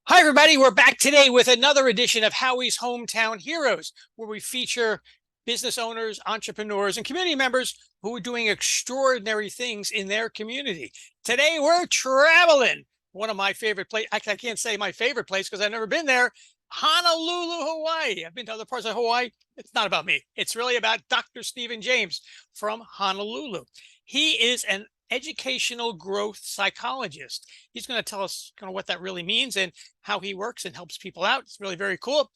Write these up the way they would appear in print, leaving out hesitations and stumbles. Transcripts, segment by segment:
Hi, everybody. We're back today with another edition of Howie's Hometown Heroes, where we feature business owners, entrepreneurs, and community members who are doing extraordinary things in their community. Today, we're traveling. One of my favorite places. I can't say my favorite place because I've never been there. Honolulu, Hawaii. I've been to other parts of Hawaii. It's not about me. It's really about Dr. Stephen James from Honolulu. He is an educational growth psychologist. He's going to tell us kind of what that really means and how he works and helps people out. It's really very cool.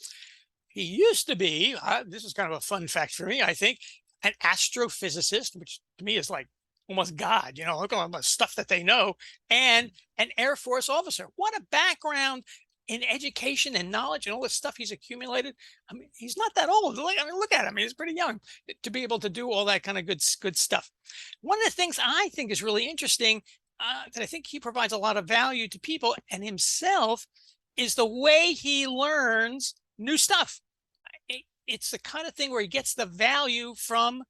He used to be, this is kind of a fun fact for me, I think, an astrophysicist, which to me is like almost God, look at all the stuff that they know, and an Air Force officer. What a background in education and knowledge and all this stuff he's accumulated. I mean, he's not that old. Look at him. He's pretty young to be able to do all that kind of good stuff. One of the things I think is really interesting, that I think he provides a lot of value to people and himself, is the way he learns new stuff. It's the kind of thing where he gets the value from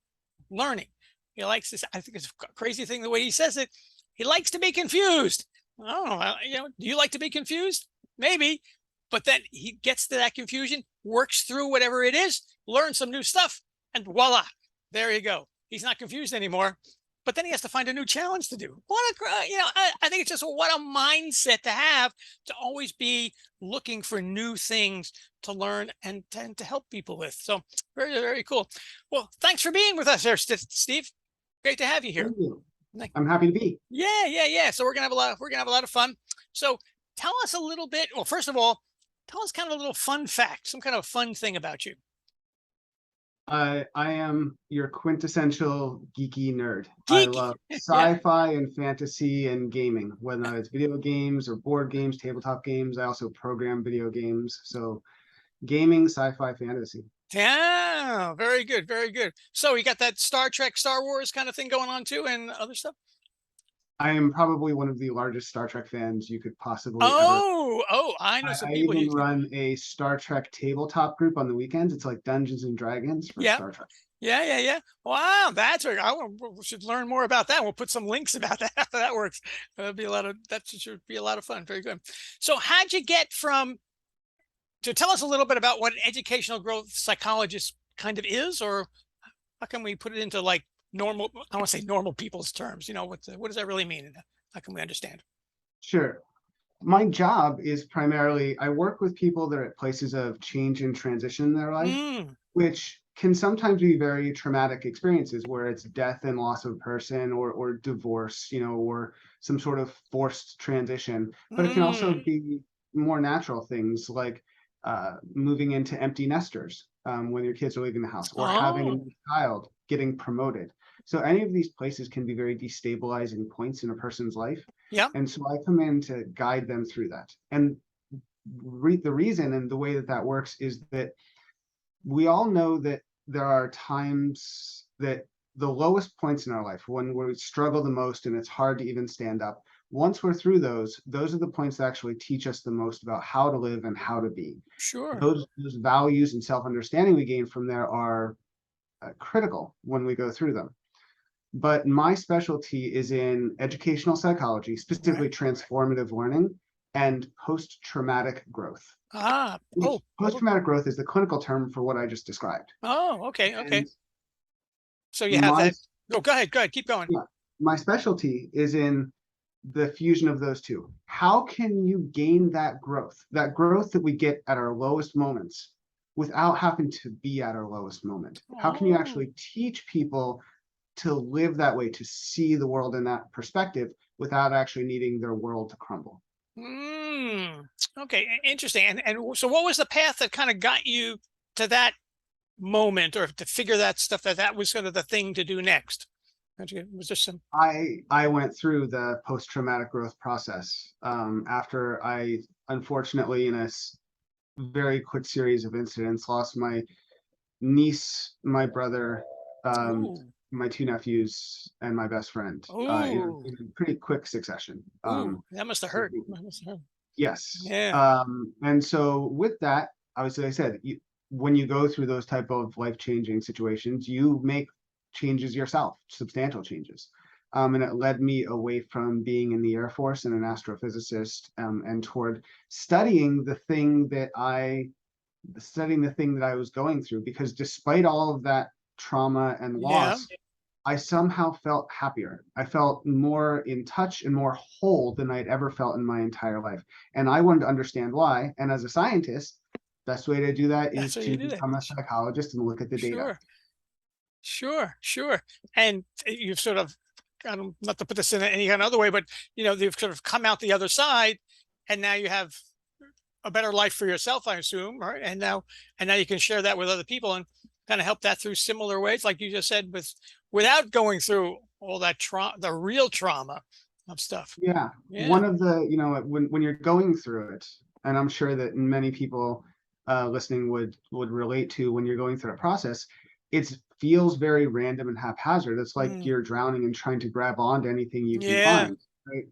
learning. He likes this. I think it's a crazy thing the way he says it. He likes to be confused. Oh, do you like to be confused? Maybe, but then he gets to that confusion, works through whatever it is, learns some new stuff, and voila, there you go. He's not confused anymore. But then he has to find a new challenge to do. I think it's just what a mindset to have, to always be looking for new things to learn and to help people with. So very, very cool. Well, thanks for being with us there, Steve. Great to have you here. Thank you. I'm happy to be. Yeah. So we're gonna have a lot of fun. So tell us a little bit. Well, first of all, tell us kind of a little fun fact, some kind of fun thing about you. I am your quintessential geeky nerd. I Geeky. love Yeah. sci-fi and fantasy and gaming, whether it's video games or board games, tabletop games. I also program video games. So gaming, sci-fi, fantasy. Yeah. Very good. Very good. So you got that Star Trek, Star Wars kind of thing going on too, and other stuff. I am probably one of the largest Star Trek fans you could possibly ever. Oh, I know some I people even who. run a Star Trek tabletop group on the weekends. It's like Dungeons and Dragons for Yeah. Star Trek. Yeah. Wow, that's right. We should learn more about that. We'll put some links about that after that works. That should be a lot of fun. Very good. So how'd you get from, to tell us a little bit about what an educational growth psychologist kind of is, or how can we put it into like normal, I want to say normal people's terms, what does that really mean? And how can we understand? Sure. My job is primarily I work with people that are at places of change and transition in their life, Mm, which can sometimes be very traumatic experiences where it's death and loss of a person or divorce, or some sort of forced transition. But it can also mm. be more natural things like moving into empty nesters when your kids are leaving the house, or having a Oh, new child, getting promoted. So any of these places can be very destabilizing points in a person's life. yeah. And so I come in to guide them through that. And the reason and the way that that works is that we all know that there are times that the lowest points in our life, when we struggle the most and it's hard to even stand up, once we're through those are the points that actually teach us the most about how to live and how to be. Sure. Those values and self-understanding we gain from there are critical when we go through them. But my specialty is in educational psychology, Right. specifically transformative learning and post-traumatic growth. Ah, Which oh, post-traumatic growth is the clinical term for what I just described. okay. And So you have my that. Oh, go ahead, keep going. yeah, my specialty is in the fusion of those two. How can you gain that growth that we get at our lowest moments without having to be at our lowest moment? How can you Oh, actually teach people to live that way, to see the world in that perspective without actually needing their world to crumble? okay, interesting. And so what was the path that kind of got you to that moment, or to figure that stuff, that was sort of the thing to do next? Was there some? I went through the post-traumatic growth process after I, unfortunately, in a very quick series of incidents, lost my niece, my brother, um, Ooh, my two nephews, and my best friend ooh, in pretty quick succession. that must have So hurt. That must have hurt. yes, Yeah, and so with that, obviously, I said when you go through those type of life-changing situations, you make changes yourself, substantial changes. And it led me away from being in the Air Force and an astrophysicist, and toward studying the thing that I was going through, because despite all of that trauma and Yeah. loss, I somehow felt happier. I felt more in touch and more whole than I'd ever felt in my entire life. And I wanted to understand why. And as a scientist, best way to do that That's is what you to do that. become a psychologist and look at the data. Sure. Sure. And you've sort of, I don't, not to put this in any kind of other way, but you've sort of come out the other side, and now you have a better life for yourself, I assume, right? And now you can share that with other people and kind of help that through similar ways, like you just said, without going through all that trauma, the real trauma of stuff. Yeah. Yeah. One of the, when you're going through it, and I'm sure that many people listening would relate to, when you're going through a process, it feels very random and haphazard. It's like Mm. you're drowning and trying to grab onto anything you can Yeah. find, right?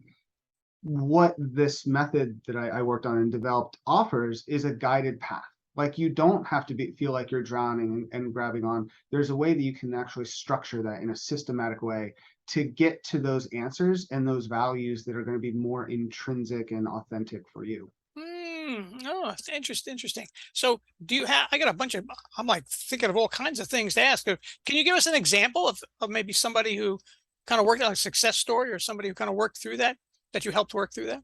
What this method that I worked on and developed offers is a guided path. Like, you don't have to feel like you're drowning and grabbing on. There's a way that you can actually structure that in a systematic way to get to those answers and those values that are going to be more intrinsic and authentic for you. Oh, it's interesting. So do you have, I got a bunch of, I'm like thinking of all kinds of things to ask. Can you give us an example of maybe somebody who kind of worked on a success story, or somebody who kind of worked through that you helped work through that?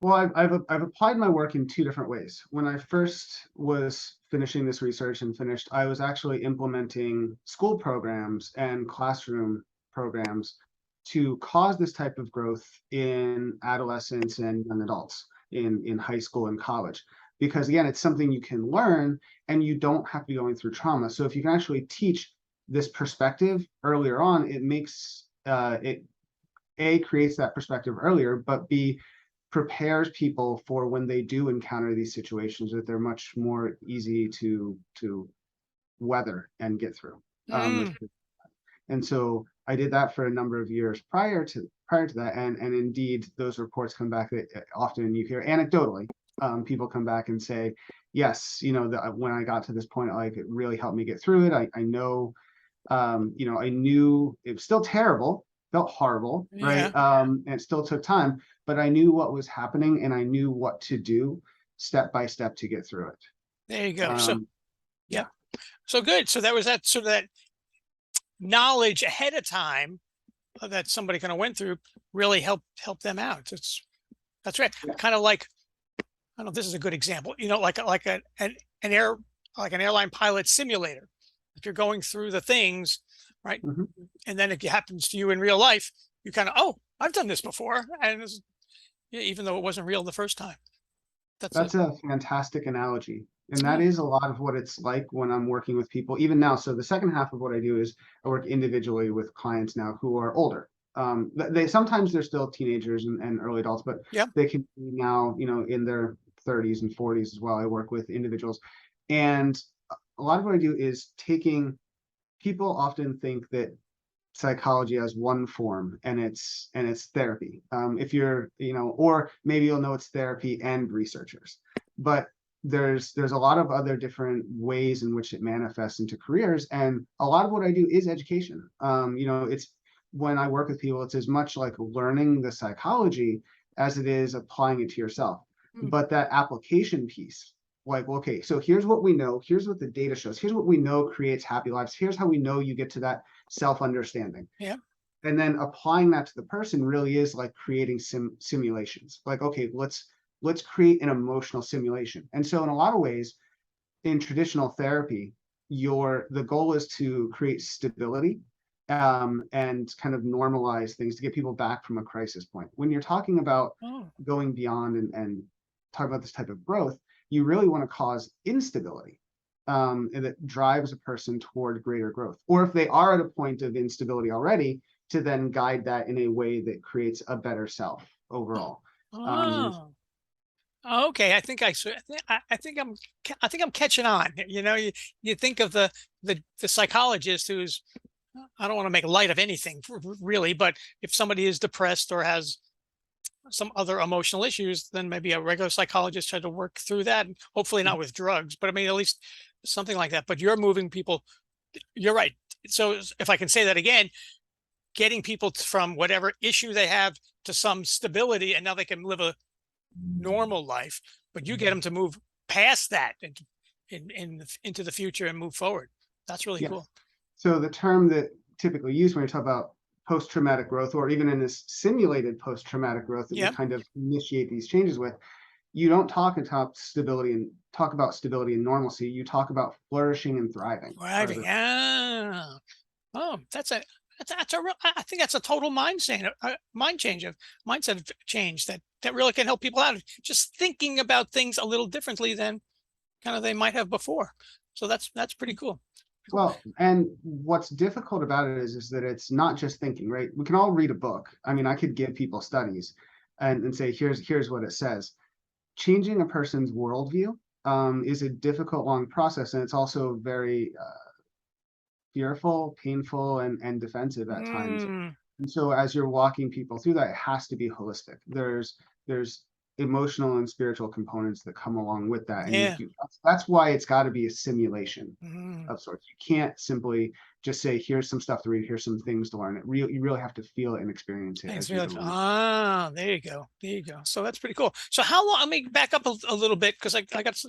Well, I've applied my work in two different ways. When I first was finishing this research and finished, I was actually implementing school programs and classroom programs to cause this type of growth in adolescents and young adults in high school and college. Because again, it's something you can learn and you don't have to be going through trauma. So if you can actually teach this perspective earlier on, it makes it A, creates that perspective earlier, but B, prepares people for when they do encounter these situations, that they're much more easy to weather and get through. Mm, And so I did that for a number of years prior to that, and indeed those reports come back that often you hear anecdotally, people come back and say, yes, that when I got to this point, like, it really helped me get through it. I know, I knew it was still terrible, felt horrible, yeah, right? And it still took time, but I knew what was happening and I knew what to do step by step to get through it. there you go. So, Um, yeah. yeah, So good. So that was that sort of that knowledge ahead of time that somebody kind of went through really help them out. That's right. yeah. Kind of like, I don't know if this is a good example, like an air, like an airline pilot simulator. If you're going through the things, right? Mhm. And then it happens to you in real life, you kind of, oh, I've done this before. And yeah, even though it wasn't real the first time. That's it. That's a fantastic analogy. And that Yeah. is a lot of what it's like when I'm working with people, even now. So the second half of what I do is I work individually with clients now who are older. They sometimes they're still teenagers and early adults, but Yeah. they can be now, in their 30s and 40s as well. I work with individuals. And a lot of what I do is taking people often think that psychology has one form, and it's therapy. If you're, or maybe you'll know it's therapy and researchers, but there's a lot of other different ways in which it manifests into careers, and a lot of what I do is education. It's when I work with people, it's as much like learning the psychology as it is applying it to yourself. Mm. But that application piece, like, okay, so here's what we know, here's what the data shows, here's what we know creates happy lives, here's how we know you get to that self-understanding. Yeah. And then applying that to the person really is like creating simulations. Like, okay, let's create an emotional simulation. And so in a lot of ways, in traditional therapy, the goal is to create stability, and kind of normalize things to get people back from a crisis point. When you're talking about Oh. going beyond and talk about this type of growth, you really want to cause instability, and that drives a person toward greater growth. Or if they are at a point of instability already, to then guide that in a way that creates a better self overall. Um, Oh. Okay, I think I'm catching on. You think of the psychologist who's, I don't want to make light of anything really, but if somebody is depressed or has some other emotional issues, then maybe a regular psychologist tried to work through that, and hopefully not with drugs, but I mean, at least something like that. But you're moving people. You're right. So if I can say that again, getting people from whatever issue they have to some stability, and now they can live a normal life. But you get them to move past that into the future and move forward. That's really Yes. cool. So the term that typically used when you talk about post-traumatic growth, or even in this simulated post-traumatic growth that we Yeah. kind of initiate these changes with, you don't talk about stability and normalcy. You talk about flourishing and thriving. Thriving. Ah. Oh, that's a real. I think that's a total mindset change that really can help people out. Just thinking about things a little differently than kind of they might have before. So that's pretty cool. Well, and what's difficult about it is that it's not just thinking, right? We can all read a book. I mean, I could give people studies and say, here's what it says. Changing a person's worldview is a difficult, long process, and it's also very fearful, painful, and defensive at times. Mm, And so as you're walking people through that, it has to be holistic. There's emotional and spiritual components that come along with that. And yeah. that's why it's got to be a simulation Mm. of sorts. You can't simply just say, here's some stuff to read, here's some things to learn. You really have to feel it and experience it Thanks, as you're really. going. Ah, there you go. There you go. So that's pretty cool. So how long? Let me back up a little bit because I got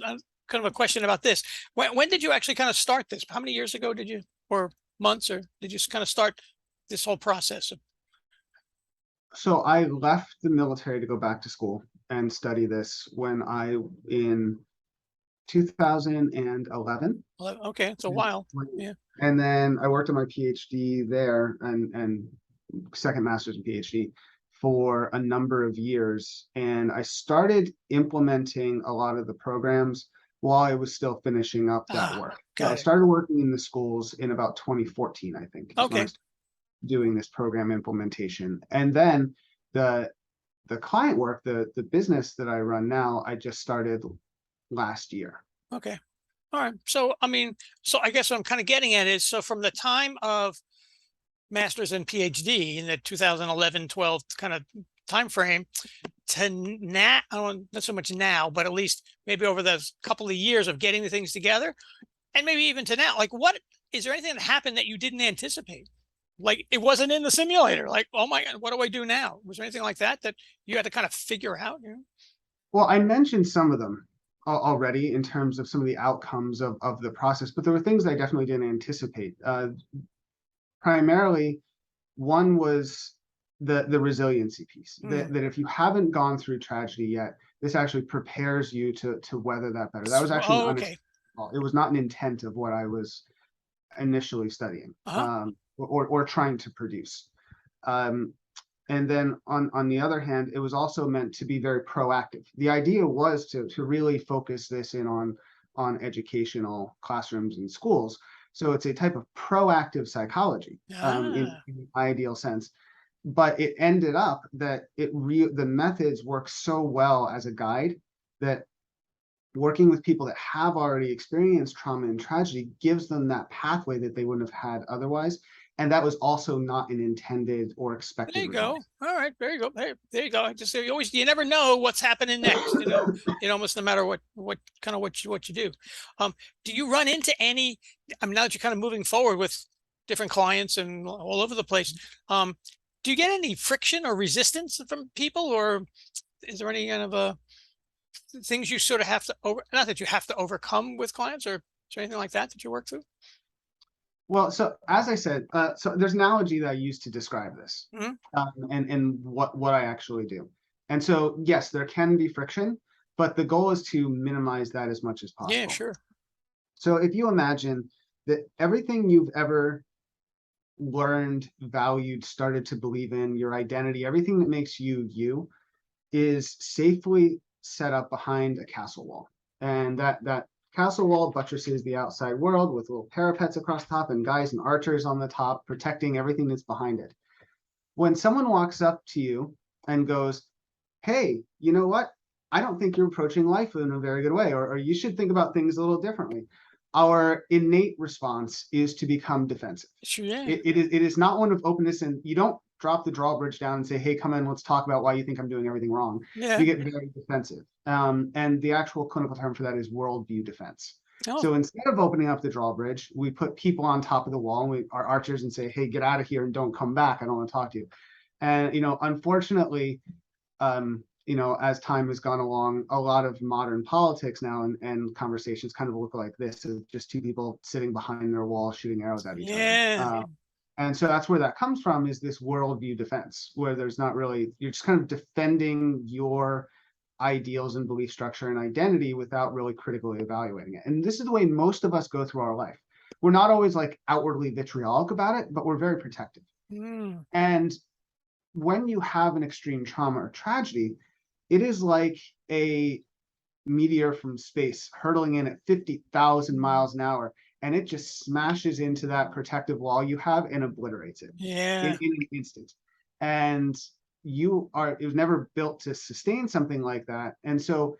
kind of a question about this. When did you actually kind of start this? How many years ago did you, or months, or did you kind of start this whole process? So I left the military to go back to school and study this in 2011. Well, okay, it's a while. Yeah. And then I worked on my PhD there and second master's and PhD for a number of years. And I started implementing a lot of the programs while I was still finishing up that Ah, work. So I got it. started working in the schools in about 2014, I think, is when I Okay. started doing this program implementation. And then the client work, the business that I run now, I just started last year. Okay. All right. So, I mean, so I guess what I'm kind of getting at is, so from the time of master's and PhD in the 2011-12 kind of time frame to now, I don't not so much now, but at least maybe over those couple of years of getting the things together, and maybe even to now, like, what is there anything that happened that you didn't anticipate? Like, it wasn't in the simulator. Like, oh my God, what do I do now? Was there anything like that you had to kind of figure out? Well, I mentioned some of them already in terms of some of the outcomes of the process, but there were things I definitely didn't anticipate. Primarily, one was the resiliency piece. Mm. That if you haven't gone through tragedy yet, this actually prepares you to weather that better. That was actually Oh, an okay. it was not an intent of what I was initially studying Uh-huh. or trying to produce. Um, and then on the other hand, it was also meant to be very proactive. The idea was to really focus this in on educational classrooms and schools. So it's a type of proactive psychology Ah, in the ideal sense. But it ended up that the methods work so well as a guide that working with people that have already experienced trauma and tragedy gives them that pathway that they wouldn't have had otherwise. And that was also not an intended or there expected you result. go. All right, there you go. There you go. I just say you never know what's happening next. Almost no matter what you do. Do you run into any? I mean, now that you're kind of moving forward with different clients and all over the place, do you get any friction or resistance from people, or is there any kind of things you sort of have to not that you have to overcome with clients, or is there anything like that you work through? Well, so as I said, so there's an analogy that I use to describe this, Hmm. and what I actually do. And so, yes, there can be friction, but the goal is to minimize that as much as Yeah, possible. sure. So if you imagine that everything you've ever learned, valued, started to believe in, your identity, everything that makes you you, is safely set up behind a castle wall. And that castle wall buttresses the outside world with little parapets across the top and guys and archers on the top, protecting everything that's behind it. When someone walks up to you and goes, hey, you know what? I don't think you're approaching life in a very good way, or you should think about things a little differently. Our innate response is to become defensive. Sure, yeah. It is not one of openness, and you don't drop the drawbridge down and say, hey, come in, let's talk about why you think I'm doing everything wrong. Yeah. You get very defensive. And the actual clinical term for that is worldview defense. Oh, So instead of opening up the drawbridge, we put people on top of the wall and we are archers and say, hey, get out of here and don't come back. I don't want to talk to you. And, unfortunately, as time has gone along, a lot of modern politics now and conversations kind of look like this, of just two people sitting behind their wall shooting arrows at each other. yeah. And so that's where that comes from, is this worldview defense, where there's not really, you're just kind of defending your ideals and belief structure and identity without really critically evaluating it. And this is the way most of us go through our life. We're not always like outwardly vitriolic about it, but we're very protective. Mm, And when you have an extreme trauma or tragedy, it is like a meteor from space hurtling in at 50,000 miles an hour, and it just smashes into that protective wall you have and obliterates it yeah. in an instant. And it was never built to sustain something like that. And so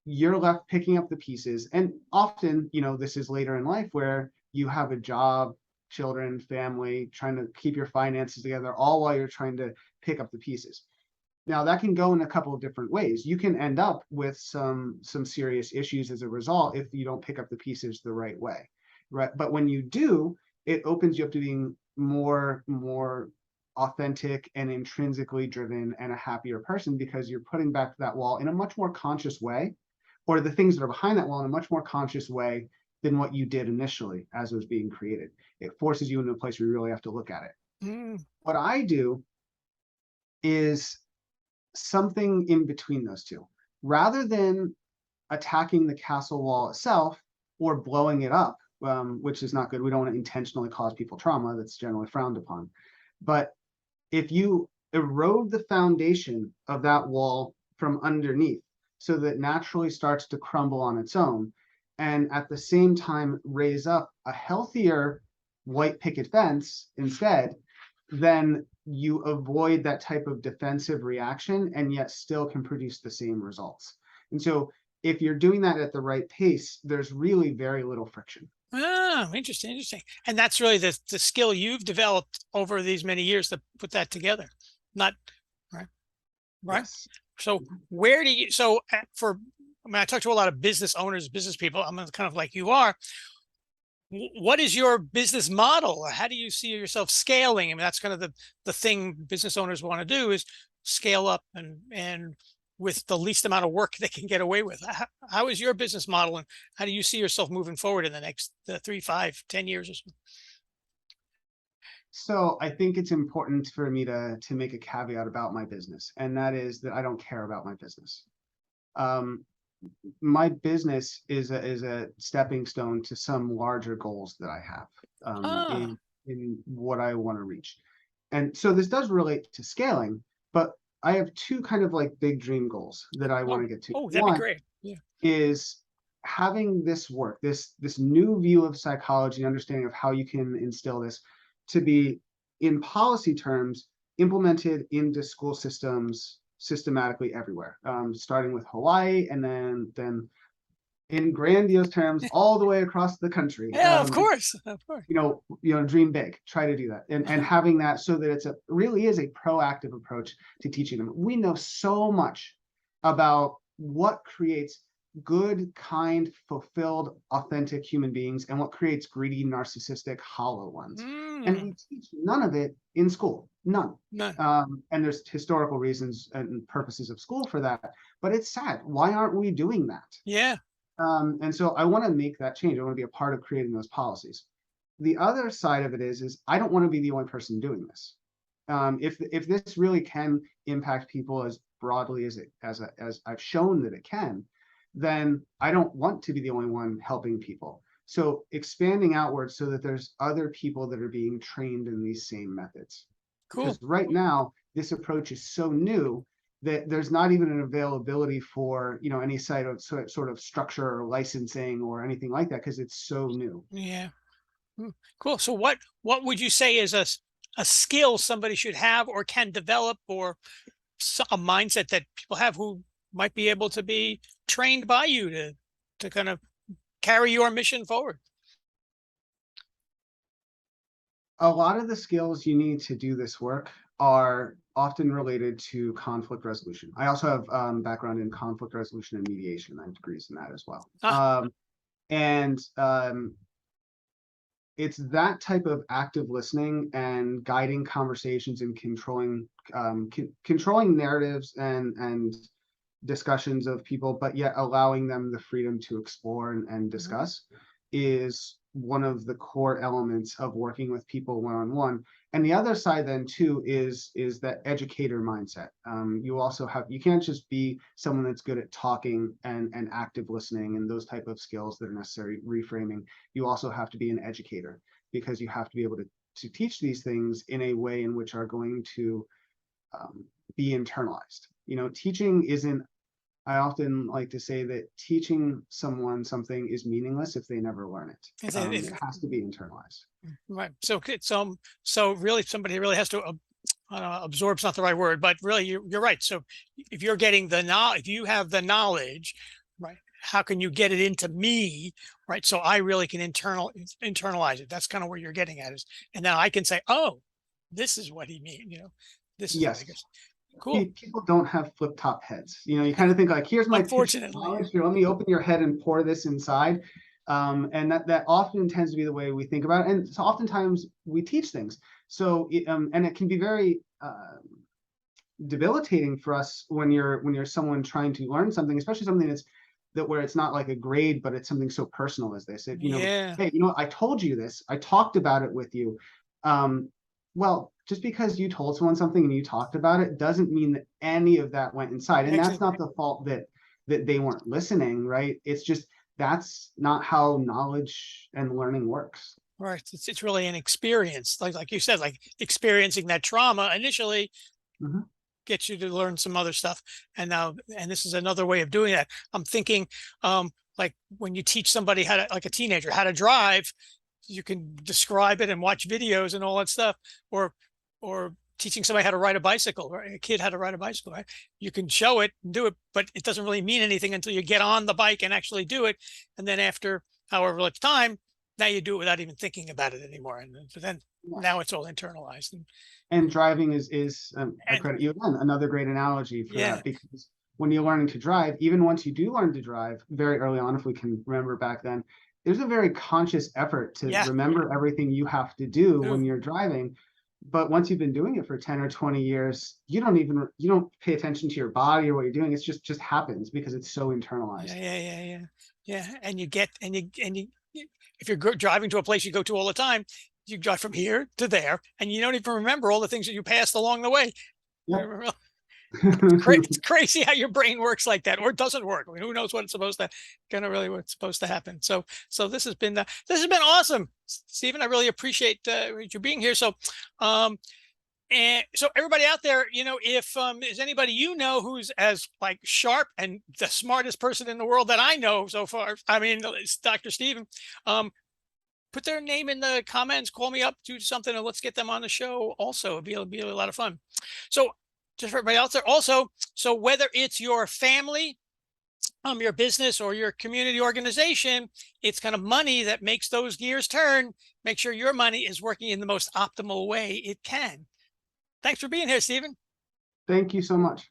you're left picking up the pieces. And often, this is later in life where you have a job, children, family, trying to keep your finances together, all while you're trying to pick up the pieces. Now that can go in a couple of different ways. You can end up with some serious issues as a result if you don't pick up the pieces the right way, right? But when you do, it opens you up to being more authentic and intrinsically driven and a happier person, because you're putting back that wall in a much more conscious way, or the things that are behind that wall in a much more conscious way than what you did initially as it was being created. It forces you into a place where you really have to look at it. Mm, What I do is something in between those two. Rather than attacking the castle wall itself or blowing it up, which is not good. We don't want to intentionally cause people trauma. That's generally frowned upon. But if you erode the foundation of that wall from underneath so that it naturally starts to crumble on its own, and at the same time raise up a healthier white picket fence instead, then you avoid that type of defensive reaction and yet still can produce the same results. And so if you're doing that at the right pace, there's really very little friction. interesting, interesting. And that's really the skill you've developed over these many years to put that together. Not right, right. Yes. So where do you? So I talk to a lot of business owners, business people. I'm kind of like you are. What is your business model? How do you see yourself scaling? I mean, that's kind of the thing business owners want to do, is scale up and with the least amount of work they can get away with. How is your business model, and how do you see yourself moving forward in the next 3, 5, 10 years or so? So I think it's important for me to make a caveat about my business, and that is that I don't care about my business. Um, my business is a stepping stone to some larger goals that I have, Ah, in what I want to reach. And so this does relate to scaling, but I have two kind of like big dream goals that I want oh, to get to. oh, that'd be One great. Yeah, is having this work, this new view of psychology, understanding of how you can instill this to be, in policy terms, implemented into school systems systematically everywhere, starting with Hawaii, and then in grandiose terms all the way across the country. yeah, of course, of course. Dream big, try to do that, and having that so that it's really is a proactive approach to teaching them. We know so much about what creates good, kind, fulfilled, authentic human beings and what creates greedy, narcissistic, hollow ones. And Mm, we teach none of it in school, none. none. And there's historical reasons and purposes of school for that, but it's sad. Why aren't we doing that? Yeah, And so I want to make that change. I want to be a part of creating those policies. The other side of it is I don't want to be the only person doing this. If this really can impact people as broadly as I've shown that it can, then I don't want to be the only one helping people. So expanding outwards so that there's other people that are being trained in these same methods. cool. Because right now, this approach is so new that there's not even an availability for any sort of structure or licensing or anything like that, because it's so new. Yeah. Cool. So what would you say is a skill somebody should have or can develop, or a mindset that people have who might be able to be trained by you to kind of carry your mission forward? A lot of the skills you need to do this work are often related to conflict resolution. I also have background in conflict resolution and mediation. I have degrees in that as well. Ah, And it's that type of active listening and guiding conversations and controlling narratives and discussions of people, but yet allowing them the freedom to explore and discuss is one of the core elements of working with people one-on-one. And the other side then too is that educator mindset. You can't just be someone that's good at talking and active listening and those type of skills that are necessary, reframing. You also have to be an educator, because you have to be able to teach these things in a way in which are going to be internalized. Teaching isn't, I often like to say that teaching someone something is meaningless if they never learn it. It has to be internalized. Right. So really, somebody really has to absorb's not the right word, but really you're right. So if you're getting if you have the knowledge, right, how can you get it into me, right? So I really can internalize it. That's kind of where you're getting at, and now I can say, oh, this is what he means. This is yes. What I guess. Cool. People don't have flip top heads. You kind of think like, here's my knowledge. Here, let me open your head and pour this inside. And that often tends to be the way we think about it. And so oftentimes we teach things. So and it can be very debilitating for us when you're someone trying to learn something, especially something where it's not like a grade, but it's something so personal as this. Hey, I told you this. I talked about it with you. Well, just because you told someone something and you talked about it doesn't mean that any of that went inside. And that's not the fault that they weren't listening, right? It's just, that's not how knowledge and learning works. Right. It's really an experience. Like you said, like experiencing that trauma initially gets you to learn some other stuff. And this is another way of doing that. I'm thinking, like when you teach somebody like a teenager, how to drive, you can describe it and watch videos and all that stuff, or teaching somebody how to ride a bicycle, or a kid how to ride a bicycle, right? You can show it and do it, but it doesn't really mean anything until you get on the bike and actually do it. And then after however much time, now you do it without even thinking about it anymore. And then now it's all internalized. And driving is I credit you again, another great analogy for that, because when you're learning to drive, even once you do learn to drive very early on, if we can remember back then, there's a very conscious effort to remember everything you have to do when you're driving. But once you've been doing it for 10 or 20 years, you don't pay attention to your body or what you're doing. It's just happens because it's so internalized. Yeah. And if you're driving to a place you go to all the time, you drive from here to there, and you don't even remember all the things that you passed along the way. Yep. It's crazy how your brain works like that, or it doesn't work. I mean, who knows what's supposed to happen. So this has been awesome, Stephen. I really appreciate you being here. So and so everybody out there, if is anybody who's as like sharp and the smartest person in the world that I know so far, I mean, it's Dr. Stephen, put their name in the comments, call me up, do something, and let's get them on the show also. It'll be a lot of fun. So just for everybody else there also, so whether it's your family, your business, or your community organization, it's kind of money that makes those gears turn. Make sure your money is working in the most optimal way it can. Thanks for being here, Stephen. Thank you so much.